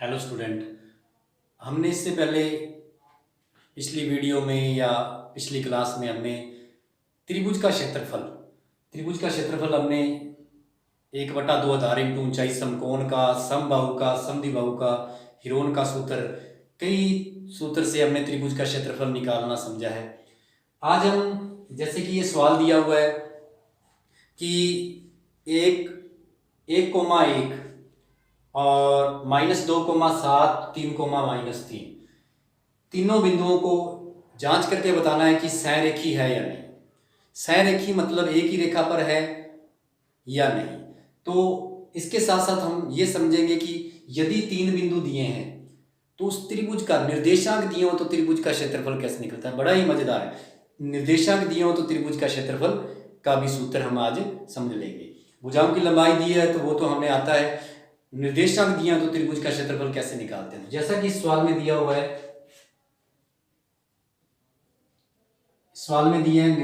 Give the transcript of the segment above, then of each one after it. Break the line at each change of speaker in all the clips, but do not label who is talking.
Hello student. हमने इससे पहले पिछली वीडियो में या पिछली क्लास में हमने त्रिभुज का क्षेत्रफल हमने 1/2 आधार इंटू ऊंचाई समकोण का, समबाहु का, समद्विबाहु का, हिरोन का सूत्र, कई सूत्र से हमने त्रिभुज का क्षेत्रफल निकालना समझा है। आज हम जैसे कि ये सवाल दिया हुआ है कि 1,1 और -2,7, 3,-3 तीनों बिंदुओं को जांच करके बताना है कि संरेखी है या नहीं। संरेखी मतलब एक ही रेखा पर है या नहीं। तो इसके साथ साथ हम ये समझेंगे कि यदि 3 बिंदु दिए हैं तो उस त्रिभुज का निर्देशांक दिए हो तो त्रिभुज का क्षेत्रफल कैसे निकलता है। बड़ा ही मजेदार है। निर्देशांक दिए हो तो त्रिभुज का क्षेत्रफल का भी सूत्र हम आज समझ लेंगे। भुजाओं की लंबाई दी है तो वो तो हमें आता है। निर्देशांक दिया तो त्रिभुज का क्षेत्रफल कैसे निकालते हैं, जैसा कि इस सवाल में दिया हुआ है। सवाल में दिए हैं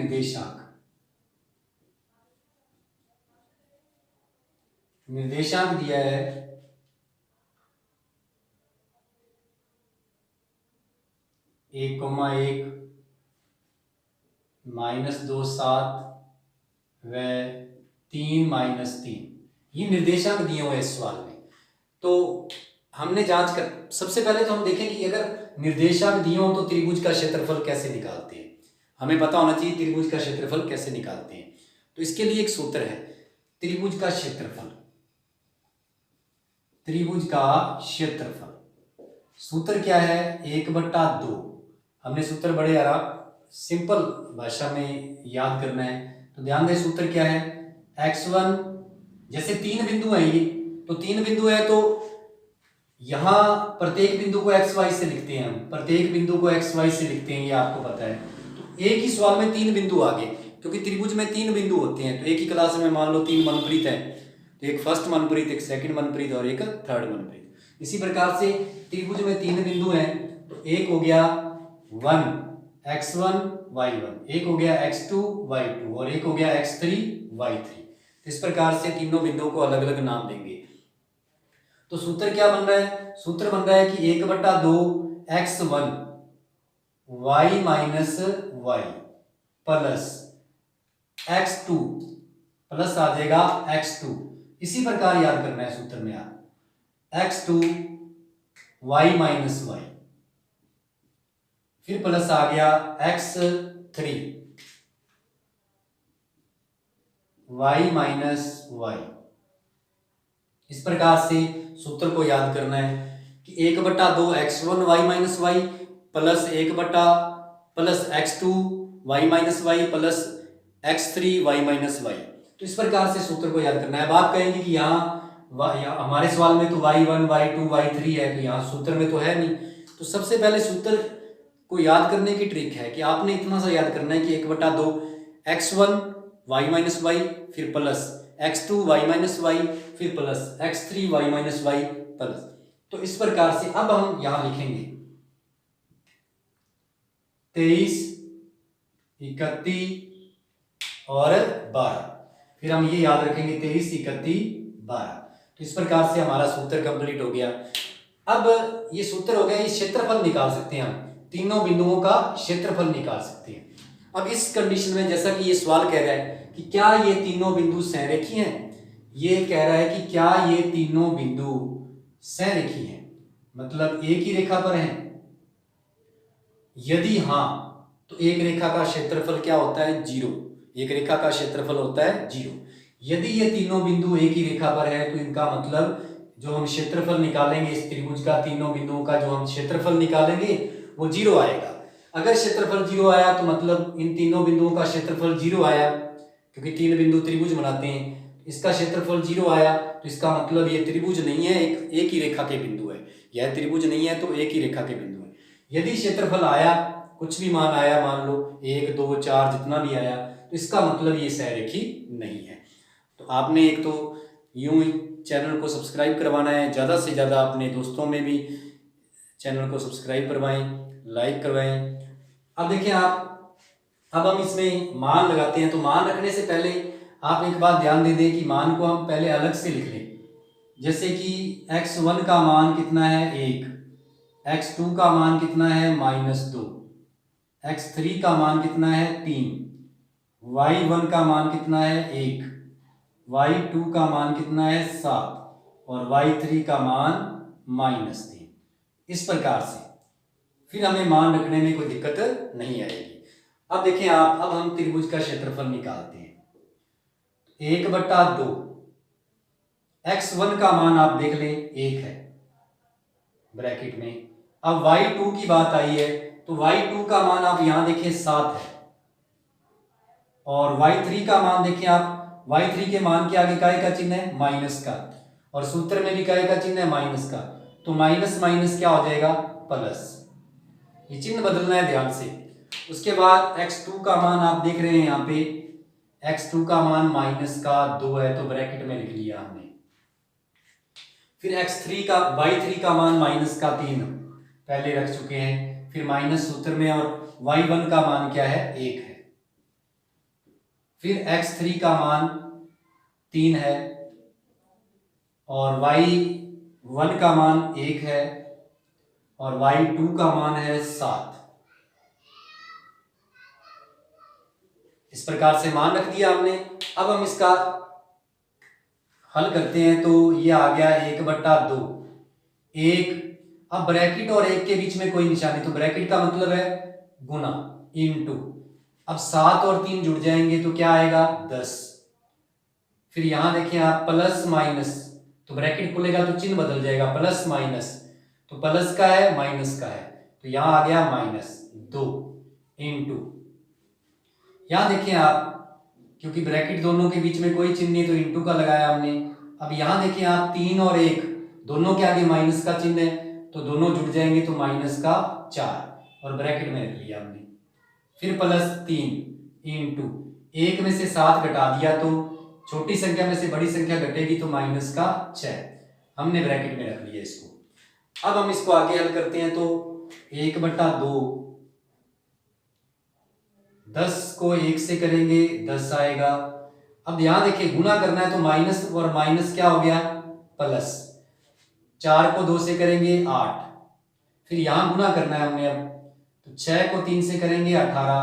निर्देशांक दिया है 1,1 -2,7 व 3 ये निर्देशांक दिए हुए इस सवाल में। तो हमने जांच कर सबसे पहले तो हम देखें कि अगर निर्देशांक दिए हो तो त्रिभुज का क्षेत्रफल कैसे निकालते हैं। हमें पता होना चाहिए त्रिभुज का क्षेत्रफल कैसे निकालते हैं। तो इसके लिए एक सूत्र है त्रिभुज का क्षेत्रफल। सूत्र क्या है? 1/2। हमने सूत्र बड़े आराम सिंपल भाषा में याद करना है। तो ध्यान दें सूत्र क्या है। x1 जैसे 3 बिंदु है ये, तो 3 बिंदु है तो यहां प्रत्येक बिंदु को xy से लिखते हैं। हम प्रत्येक बिंदु को xy से लिखते हैं, ये आपको पता है। तो एक ही सवाल में 3 बिंदु आ गए, क्योंकि त्रिभुज में 3 बिंदु होते हैं। तो एक ही क्लास में मान लो 3 मनपरीत है, तो एक फर्स्ट मनपरीत, एक सेकंड मनपरीत और एक थर्ड मनपरीत। इसी प्रकार से त्रिभुज में 3 बिंदु हैं, तो एक हो गया 1 x1 y1, एक हो गया x2 y2 और एक हो गया x3 y3। इस प्रकार से तीनों बिंदुओं को अलग अलग नाम देंगे। तो सूत्र क्या बन रहा है? सूत्र बन रहा है कि 1/2 x1 y minus y plus x2 plus आ जाएगा x2। इसी प्रकार याद करना है सूत्र में आप x2 y माइनस y, फिर प्लस आ गया x3 y माइनस y। इस प्रकार से सूत्र को याद करना है कि 1/2 x1 y minus y plus 1 plus x2 y minus y plus x3 y minus y। तो इस प्रकार से सूत्र को याद करना है। अब आप कहेंगे कि यहाँ हमारे सवाल में तो y1 y2 y3 है, तो यहाँ सूत्र में तो है नहीं। तो सबसे पहले सूत्र को याद करने की ट्रिक है कि आपने इतना सा याद करना है कि 1/2 x1 y माइनस y, फिर plus x2 y minus y, फिर plus x3 y minus y plus. तो इस प्रकार से अब हम यहां लिखेंगे 23, 31 और 12। फिर हम ये याद रखेंगे 23, 31, 12। तो इस प्रकार से हमारा सूत्र कंप्लीट हो गया। अब ये सूत्र हो गया, ये क्षेत्रफल निकाल सकते हैं। हम तीनों बिंदुओं का क्षेत्रफल निकाल सकते हैं। अब इस कंडीशन में जैसा कि ये सवाल कह रहा है कि क्या ये तीनों बिंदु संरेखी हैं, ये कह रहा है कि क्या ये तीनों बिंदु संरेखी हैं, मतलब एक ही रेखा पर हैं। यदि हाँ तो एक रेखा का क्षेत्रफल क्या होता है? 0। एक रेखा का क्षेत्रफल होता है 0। यदि ये तीनों बिंदु एक ही रेखा पर है तो इनका मतलब जो हम क्षेत्रफल निकालेंगे इस त्रिभुज का, तीनों बिंदुओं का जो हम क्षेत्रफल निकालेंगे वो 0 आएगा। अगर क्षेत्रफल 0 आया तो मतलब इन तीनों बिंदुओं का क्षेत्रफल 0 आया, क्योंकि 3 बिंदु त्रिभुज बनाते हैं। इसका क्षेत्रफल 0 आया तो इसका मतलब ये त्रिभुज नहीं है, एक ही रेखा के बिंदु है। यह त्रिभुज नहीं है तो एक ही रेखा के बिंदु है। यदि क्षेत्रफल आया, कुछ भी मान आया, मान लो 1, 2, 4 जितना भी आया, तो इसका मतलब ये संरेखी नहीं है। तो आपने एक तो यूं ही चैनल को सब्सक्राइब करवाना है, ज़्यादा से ज़्यादा अपने दोस्तों में भी चैनल को सब्सक्राइब करवाएं, लाइक करवाएं। अब देखिए अब हम इसमें मान लगाते हैं। तो मान रखने से पहले आप एक बात ध्यान दे दें कि मान को हम पहले अलग से लिख लें। जैसे कि x1 का मान कितना है 1, x2 का मान कितना है -2, x3 का मान कितना है 3, y1 का मान कितना है 1, y2 का मान कितना है 7 और y3 का मान -3। इस प्रकार से फिर हमें मान रखने में कोई दिक्कत नहीं आएगी। अब देखें आप, अब हम त्रिभुज का क्षेत्रफल निकालते हैं। 1/2, x1 का मान आप देख लें 1 है ब्रैकेट में। अब y2 की बात आई है तो y2 का मान आप यहां देखें 7 है और y3 का मान देखें आप, y3 के मान के आगे काय का चिन्ह है माइनस का और सूत्र में भी काय का चिन्ह है माइनस का, तो माइनस माइनस क्या हो जाएगा प्लस। ये चिन्ह बदलना है ध्यान से। उसके बाद x2 का मान आप देख रहे हैं यहाँ पे, x2 का मान -2 है तो ब्रैकेट में लिख लिया हमने। फिर y3 का मान -3 पहले रख चुके हैं, फिर माइनस सूत्र में, और y1 का मान क्या है 1 है। फिर x3 का मान 3 है और y1 का मान 1 है और y2 का मान है 7। इस प्रकार से मान रख दिया हमने। अब हम इसका हल करते हैं तो ये आ गया 1/2, 1। अब ब्रैकेट और 1 के बीच में कोई निशानी, तो ब्रैकेट का मतलब है गुना, इनटू। अब 7 और 3 जुड़ जाएंगे तो क्या आएगा 10। फिर यहां देखिए आप प्लस माइनस, तो ब्रैकेट खुलेगा तो चिन्ह बदल जाएगा, प्लस माइनस, तो प्लस का है माइनस का है, तो यहां आ गया -2 इनटू। यहां देखिए आप, क्योंकि ब्रैकेट दोनों के बीच में कोई चिन्ह नहीं तो इनटू का लगाया हमने। अब यहां देखिए आप 3 और 1 दोनों के आगे माइनस का चिन्ह है तो दोनों जुड़ जाएंगे तो -4 और ब्रैकेट में रख लिया हमने। फिर +3 इनटू 1 में से 7 घटा दिया तो छोटी संख्या में से बड़ी संख्या घटेगी तो -6, हमने ब्रैकेट में रख लिया इसको। अब हम इसको आगे हल करते हैं तो 1/2, 10 को 1 से करेंगे 10 आएगा। अब यहां देखिए गुना करना है तो माइनस और माइनस क्या हो गया प्लस, 4 को 2 से करेंगे 8। फिर यहां गुना करना है हमने, अब तो 6 को 3 से करेंगे 18,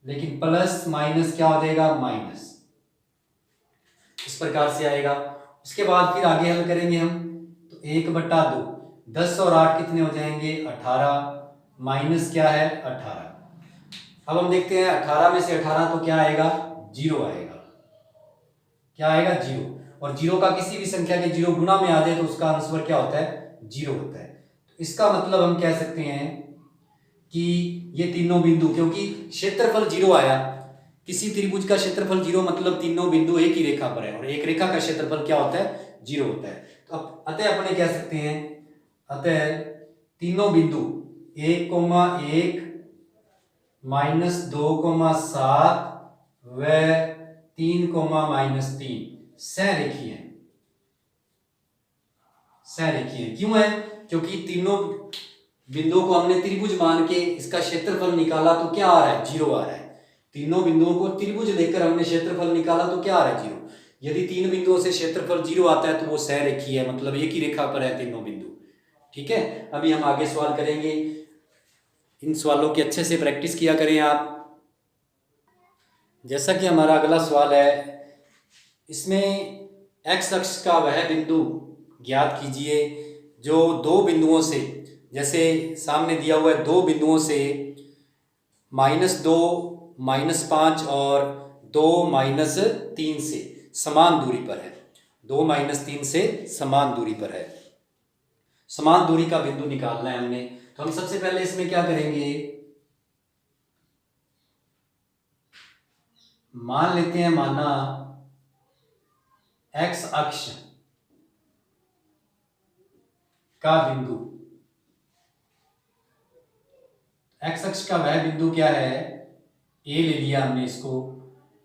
लेकिन प्लस माइनस क्या हो जाएगा माइनस, इस प्रकार से आएगा। उसके बाद फिर आगे हल करेंगे हम तो 1/2, 10 और 8 कितने हो जाएंगे 18, माइनस क्या है 18। अब हम देखते हैं 18 में से 18 तो क्या आएगा 0 आएगा, क्या आएगा 0। और 0 का किसी भी संख्या के 0 गुना में आ जाए तो उसका आंसर क्या होता है 0 होता है। तो इसका मतलब हम कह सकते हैं कि ये तीनों बिंदु, क्योंकि क्षेत्रफल 0 आया, किसी त्रिभुज का क्षेत्रफल 0 मतलब तीनों बिंदु एक ही रेखा पर है और एक रेखा का क्षेत्रफल क्या होता है 0 होता है। तो अब अतः अपने कह सकते हैं, अतः तीनों बिंदु 1, 1 -2,7 व 3, -3 सरेखीय है। सरेखीय क्यों है, क्योंकि तीनों बिंदुओं को हमने त्रिभुज मान के इसका क्षेत्रफल निकाला तो क्या आ रहा है 0 आ रहा है। तीनों बिंदुओं को त्रिभुज देखकर हमने क्षेत्रफल निकाला तो क्या आ रहा है 0। यदि 3 बिंदुओं से क्षेत्रफल 0 आता है तो वो सरेखीय है, मतलब एक ही रेखा पर है तीनों बिंदु। ठीक है, अभी हम आगे सवाल करेंगे। इन सवालों की अच्छे से प्रैक्टिस किया करें आप। जैसा कि हमारा अगला सवाल है, इसमें x अक्ष का वह बिंदु ज्ञात कीजिए जो दो बिंदुओं से, जैसे सामने दिया हुआ है, दो बिंदुओं से -2, -5 और 2, -3 से समान दूरी पर है। 2, -3 से समान दूरी पर है। समान दूरी का बिंदु निकालना है हमने। तो हम सबसे पहले इसमें क्या करेंगे, मान लेते हैं, माना x अक्ष का बिंदु, x अक्ष का वह बिंदु क्या है a ले लिया हमने इसको।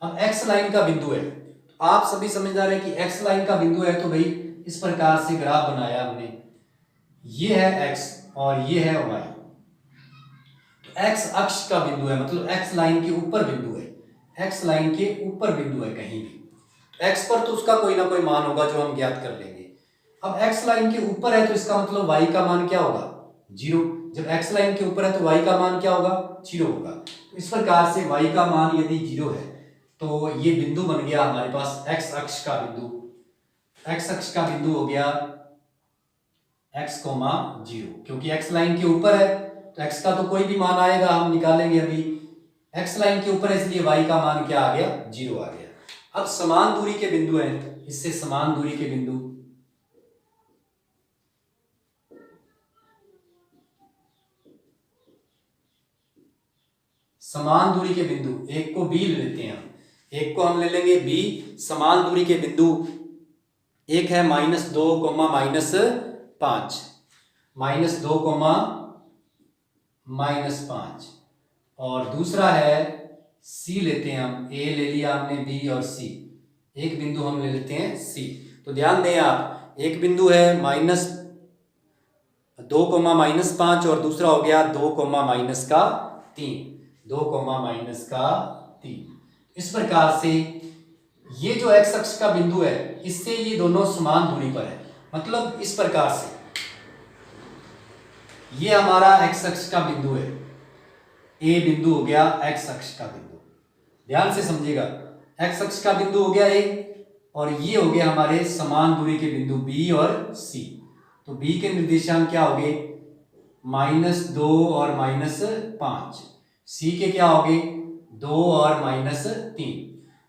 अब x लाइन का बिंदु है, तो आप सभी समझदार है कि x लाइन का बिंदु है तो भाई इस प्रकार से ग्राफ बनाया हमने, ये है x और ये है y। तो x अक्ष का बिंदु है, मतलब x लाइन के ऊपर बिंदु है, x लाइन के ऊपर बिंदु है कहीं भी। तो x पर तो उसका कोई ना कोई मान होगा जो हम ज्ञात कर लेंगे। अब x लाइन के ऊपर है तो इसका मतलब y का मान क्या होगा, 0। जब x लाइन के ऊपर है तो y का मान क्या होगा, 0 होगा। तो इस प्रकार से y का मान यदि 0 है तो ये बिंदु बन गया हमारे पास x अक्ष का बिंदु। x अक्ष का बिंदु हो गया x, 0, क्योंकि x लाइन के ऊपर है तो x का तो कोई भी मान आएगा, हम निकालेंगे अभी। x लाइन के ऊपर है इसलिए y का मान क्या आ गया, 0 आ गया। अब समान दूरी के बिंदु हैं, इससे समान दूरी के बिंदु, समान दूरी के बिंदु, एक को b ले लेते हैं हम, एक को हम ले लेंगे b। समान दूरी के बिंदु एक है -2, -5, -2, -5, और दूसरा है c लेते हैं हम, a ले लिया हमने, b और c, एक बिंदु हम ले लेते हैं c। तो ध्यान दें आप, एक बिंदु है -2, -5 और दूसरा हो गया 2, -3, 2, -3। इस प्रकार से ये जो x अक्ष का बिंदु है इससे ये दोनों समान दूरी पर है। मतलब इस प्रकार से ये हमारा x अक्ष का बिंदु है, a बिंदु हो गया x अक्ष का बिंदु, ध्यान से समझिएगा, x अक्ष का बिंदु हो गया a, और ये हो गया हमारे समान दूरी के बिंदु b और c। तो b के निर्देशांक क्या हो गए, -2 और -5, c के क्या हो गए, 2 और -3।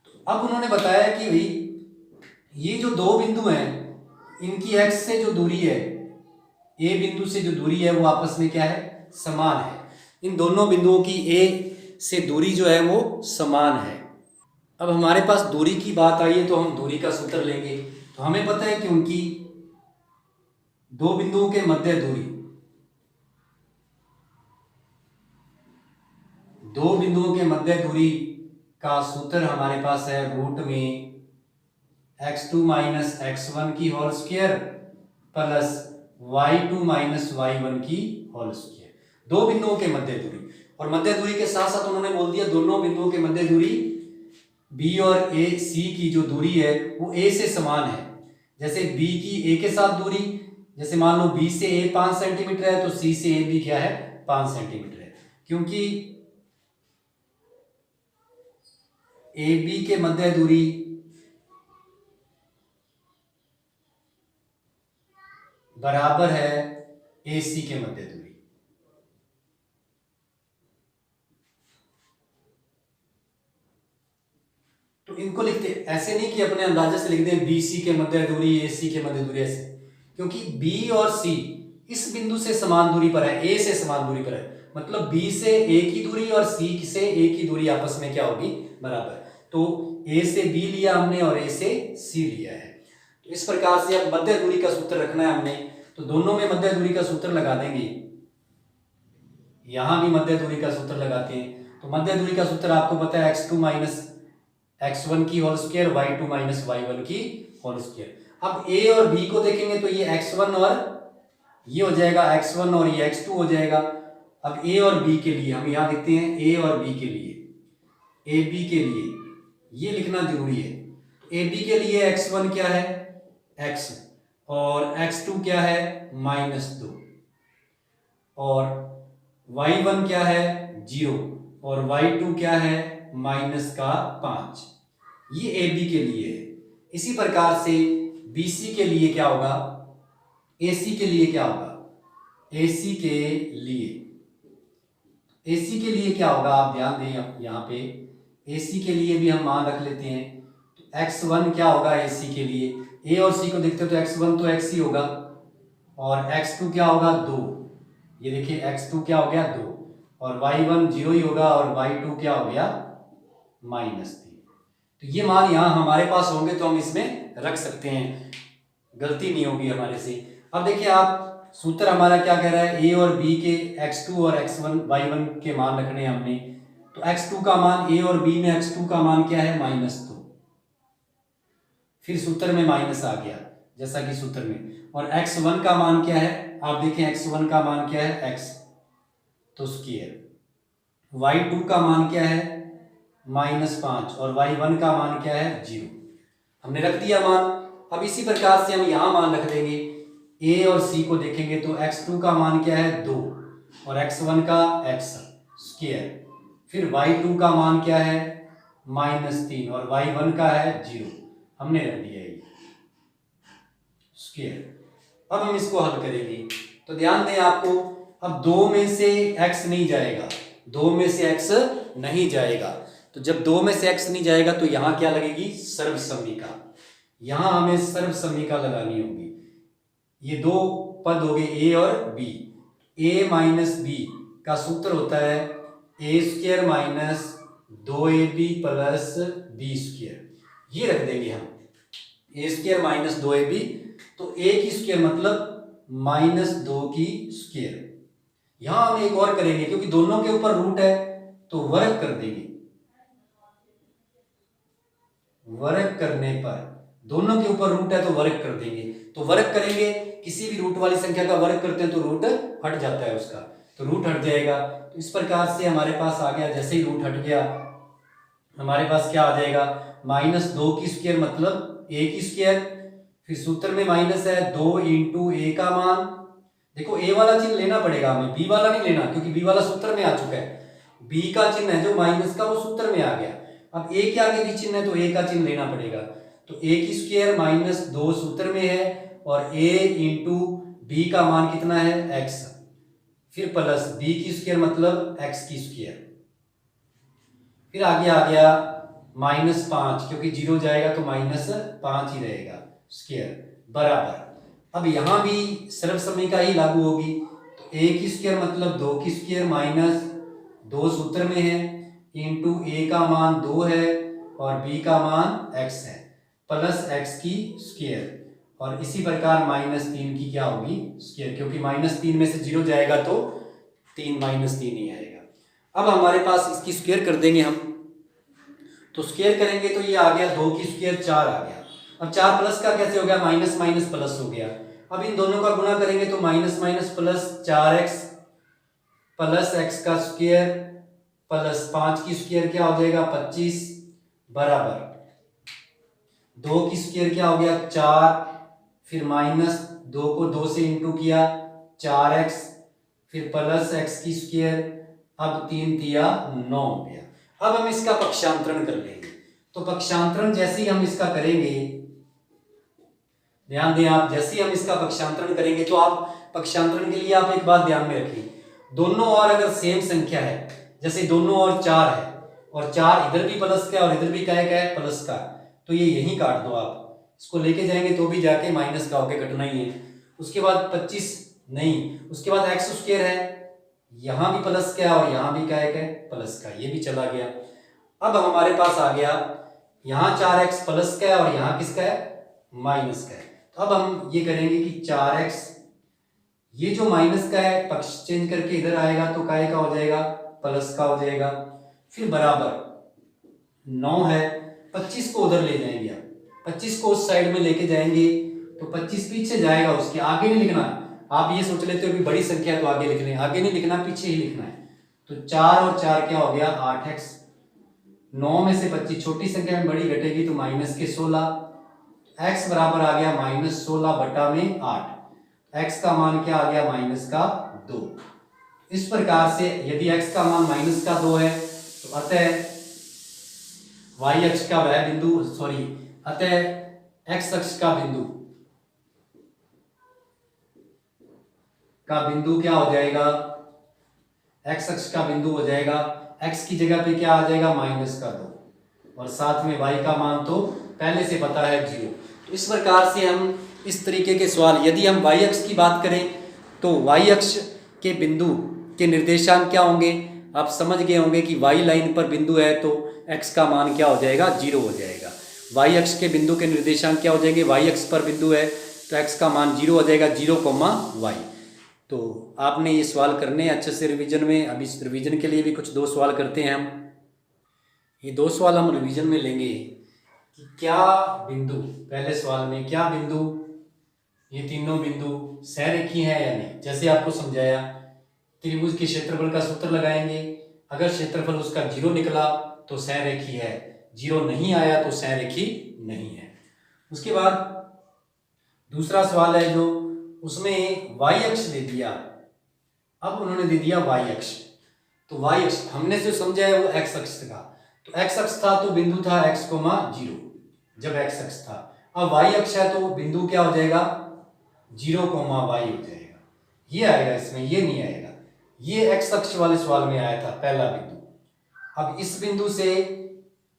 तो अब उन्होंने बताया कि भाई ये जो दो बिंदु हैं इनकी x से जो दूरी है, a बिंदु से जो दूरी है वो आपस में क्या है, समान है। इन दोनों बिंदुओं की a से दूरी जो है वो समान है। अब हमारे पास दूरी की बात आई है तो हम दूरी का सूत्र लेंगे। तो हमें पता है कि उनकी दो बिंदुओं के मध्य दूरी, दो बिंदुओं के मध्य दूरी का सूत्र हमारे पास है रूट में x2 - x1 की whole square plus y2 - y1 की होल स्क्वायर, दो बिंदुओं के मध्य दूरी। और मध्य दूरी के साथ साथ उन्होंने बोल दिया दोनों बिंदुओं के मध्य दूरी b और a c की जो दूरी है वो a से समान है। जैसे b की a के साथ दूरी, जैसे मान लो b से a 5 सेंटीमीटर है तो c से a भी क्या है, 5 सेंटीमीटर है, क्योंकि AB के मध्य दूरी बराबर है AC के मध्य दूरी। तो इनको लिखते ऐसे नहीं कि अपने अंदाजे से लिख दें BC के मध्य दूरी, AC के मध्य दूरी, ऐसे, क्योंकि B और C इस बिंदु से समान दूरी पर है, A से समान दूरी पर है, मतलब B से A की दूरी और C से A की दूरी आपस में क्या होगी, बराबर। तो A से B लिया हमने और A से C लिया है। तो इस प्रकार से अब मध्य दूरी का सूत्र रखना है हमने, तो दोनों में मध्य दूरी का सूत्र लगा देंगे, यहां भी मध्य दूरी का सूत्र लगाते हैं। तो मध्य दूरी का सूत्र आपको पता है x2 - x1 की होल स्क्वायर, y2 - y1 की होल स्क्वायर। अब a और b को देखेंगे तो ये x1 और ये हो जाएगा x1 और ये x2 हो जाएगा। अब a और b के लिए हम यहां लिखते हैं, a और b के लिए, a b के लिए ये लिखना जरूरी है। a b के लिए x1 क्या है, x, और x2 क्या है, -2, और y1 क्या है, 0, और y2 क्या है, -5। ये AB के लिए है। इसी प्रकार से BC के लिए क्या होगा, AC के लिए क्या होगा, AC के लिए, AC के लिए क्या होगा, आप ध्यान दें यहाँ पे, AC के लिए भी हम मान रख लेते हैं। तो x1 क्या होगा AC के लिए, A और C को देखते हो तो x1 तो x ही होगा, और x2 क्या होगा, 2, ये देखिए x2 क्या हो गया, 2, और y1 0 ही होगा, और y2 क्या हो गया, -3। तो ये मान यहाँ हमारे पास होंगे तो हम इसमें रख सकते हैं, गलती नहीं होगी हमारे से। अब देखिए आप, सूत्र हमारा क्या कह रहा है, a और b के x2 और x1 y1 के मान रखने हैं हमने। तो x2 का मान, a और b में x2 का मान क्या है, -2, फिर सूत्र में माइनस आ गया जैसा कि सूत्र में। और x1 का मान क्या है, आप देखें x1 का मान क्या है, x, तो स्क्वायर। y2 का मान क्या है, -5, और y1 का मान क्या है, 0। हमने रख दिया मान। अब इसी प्रकार से हम यहाँ मान रख देंगे, ए और सी को देखेंगे तो x2 का मान क्या है 2 और x1 का x स्क्वायर, फिर y2 का मान क्या है -3 और y1 का है 0, हमने रख दिया ये स्क्वायर। अब हम इसको हल करेंगे तो ध्यान दें आपको, अब 2 में से x नहीं जाएगा, 2 में से x नहीं जाएगा, तो जब 2 में से x नहीं जाएगा तो यहाँ क्या लगेगी सर्वसम्मिका, यहाँ हमें सर्वसम्मिका लगानी होगी। ये दो पद हो गए a और b, a माइनस b का सूत्र होता है a square minus 2ab plus b square, ये रख देंगे हम a स्क्वायर माइनस 2ab, तो a की स्क्वायर मतलब -2 की स्क्वायर। यहां हम एक और करेंगे क्योंकि दोनों के ऊपर रूट है तो वर्ग कर देंगे, वर्ग करने पर दोनों के ऊपर रूट है तो वर्ग कर देंगे, तो वर्ग करेंगे किसी भी रूट वाली संख्या का वर्ग करते हैं तो रूट हट जाता है उसका, तो रूट हट जाएगा। तो इस प्रकार से हमारे पास आ गया, जैसे ही रूट हट गया हमारे पास क्या आ जाएगा -2 की स्क्वायर मतलब a की स्क्वायर, फिर सूत्र में माइनस है 2 इंटू ए का मान, देखो a वाला चिन्ह लेना पड़ेगा हमें, b वाला नहीं लेना क्योंकि b वाला सूत्र में आ चुका है, b का चिन्ह है जो माइनस का वो सूत्र में आ गया, अब a के आगे भी चिन्ह है तो a का चिन्ह लेना पड़ेगा, तो a की स्क्वायर -2 सूत्र में है और a इंटू b का मान कितना है x, फिर प्लस b की स्क्वायर मतलब x की स्क्वायर, फिर आगे आ गया -5 क्योंकि 0 जाएगा तो -5 ही रहेगा स्क्वायर बराबर। अब यहां भी सर्वसम्मिका ही लागू होगी, तो a की स्क्वायर मतलब 2 की स्क्वायर माइनस 2 सूत्र में है इंटू a का मान 2 है और b का मान x है प्लस x की स्क्वायर, और इसी प्रकार -3 की क्या होगी स्क्वायर, क्योंकि -3 में से 0 जाएगा तो 3 -3 ही आएगा। अब हमारे पास इसकी स्क्वायर कर देंगे हम, तो स्क्वायर करेंगे तो ये आ गया 2 की स्क्वायर 4 आ गया, अब 4 प्लस का कैसे हो गया माइनस माइनस प्लस हो गया, अब इन दोनों का गुणा करेंगे तो minus minus plus 4x plus x का स्क्वायर प्लस 5 की स्क्वायर क्या हो जाएगा 25 बराबर 2 की स्क्वायर क्या हो गया 4, फिर -2 को 2 से इंटू किया 4x, फिर प्लस x की स्क्वायर, अब 3 दिया 9 हो गया। अब हम इसका पक्षांतरण कर लेंगे, तो पक्षांतरण जैसे ही हम इसका करेंगे, ध्यान दें आप, जैसे ही हम इसका पक्षांतरण करेंगे तो आप पक्षांतरण के लिए आप एक बात ध्यान में रखिए, दोनों और अगर सेम संख्या है, जैसे दोनों और 4 है और 4 इधर भी प्लस का और इधर भी क्या है प्लस का, तो ये यहीं काट दो आप, इसको लेके जाएंगे तो भी जाके माइनस का होके कटना ही है। उसके बाद 25 नहीं, उसके बाद x स्क्वायर है, यहां भी प्लस का और यहां भी क्या है प्लस का, ये भी चला गया। अब हमारे पास आ गया यहाँ 4x प्लस का है और यहाँ किसका है माइनस का है, तो अब हम ये करेंगे कि 4x, ये जो माइनस का है पक्ष चेंज करके इधर आएगा तो काय का हो जाएगा प्लस का हो जाएगा, फिर बराबर 9 है, 25 को उधर ले जाएंगे आप, 25 को उस साइड में लेके जाएंगे तो 25 पीछे जाएगा, उसके आगे नहीं लिखना। आप ये सोच लेते हो कि बड़ी संख्या है तो आगे लिखने, आगे नहीं लिखना पीछे ही लिखना है। तो 4 और 4 क्या हो गया 8x, 9 में से 25 छोटी संख्या में बड़ी घटेगी तो माइनस के 16, x बराबर आ गया -16 बटा में 8, x का मान क्या आ गया -2। इस प्रकार से यदि x का मान -2 है तो अतः y अक्ष का वह बिंदु अतः x अक्ष का बिंदु क्या हो जाएगा, x अक्ष का बिंदु हो जाएगा, x की जगह पे क्या आ जाएगा -2 और साथ में y का मान तो पहले से पता है 0। तो इस प्रकार से हम इस तरीके के सवाल, यदि हम y अक्ष की बात करें तो y अक्ष के बिंदु के निर्देशांक क्या होंगे, आप समझ गए होंगे कि y लाइन पर बिंदु है तो x का मान क्या हो जाएगा 0 हो जाएगा। y अक्ष के बिंदु के निर्देशांक क्या हो जाएंगे, y अक्ष पर बिंदु है तो x का मान 0 हो जाएगा, 0, y। तो आपने ये सवाल करने हैं अच्छे से रिवीजन में। अभी इस रिवीजन के लिए भी कुछ 2 सवाल करते हैं हम। ये 2 सवाल हम रिवीजन में लेंगे कि क्या बिंदु, पहले सवाल में क्या बिंदु, ये तीनों बिंदु सहरेखी हैं या नहीं। जैसे आपको समझाया, त्रिभुज के क्षेत्रफल का सूत्र लगाएंगे, अगर क्षेत्रफल उसका 0 निकला तो सहरेखी है, 0 नहीं आया तो सहरेखी नहीं है। उसके बाद दूसरा सवाल है जो, उसमें वाई अक्ष दे दिया, अब उन्होंने दे दिया वाई अक्ष। तो वाई अक्ष हमने जो समझा है वो एक्स अक्ष था, तो एक्स अक्ष था तो बिंदु था x, 0 जब एक्स अक्ष था। अब वाई अक्ष है तो बिंदु क्या हो जाएगा, 0, y हो जाएगा। ये आएगा इसमें, ये नहीं आएगा। ये एक्स अक्ष वाले सवाल में आया था पहला बिंदु। अब इस बिंदु से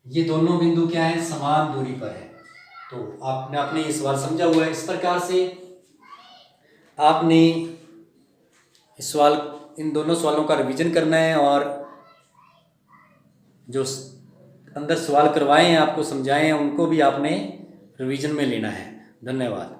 ये दोनों बिंदु क्या है, समान दूरी पर है। तो आपने ये सवाल समझा हुआ है। इस प्रकार से आपने इस सवाल, इन दोनों सवालों का रिवीजन करना है और जो अंदर सवाल करवाए हैं आपको समझाए हैं उनको भी आपने रिवीजन में लेना है। धन्यवाद।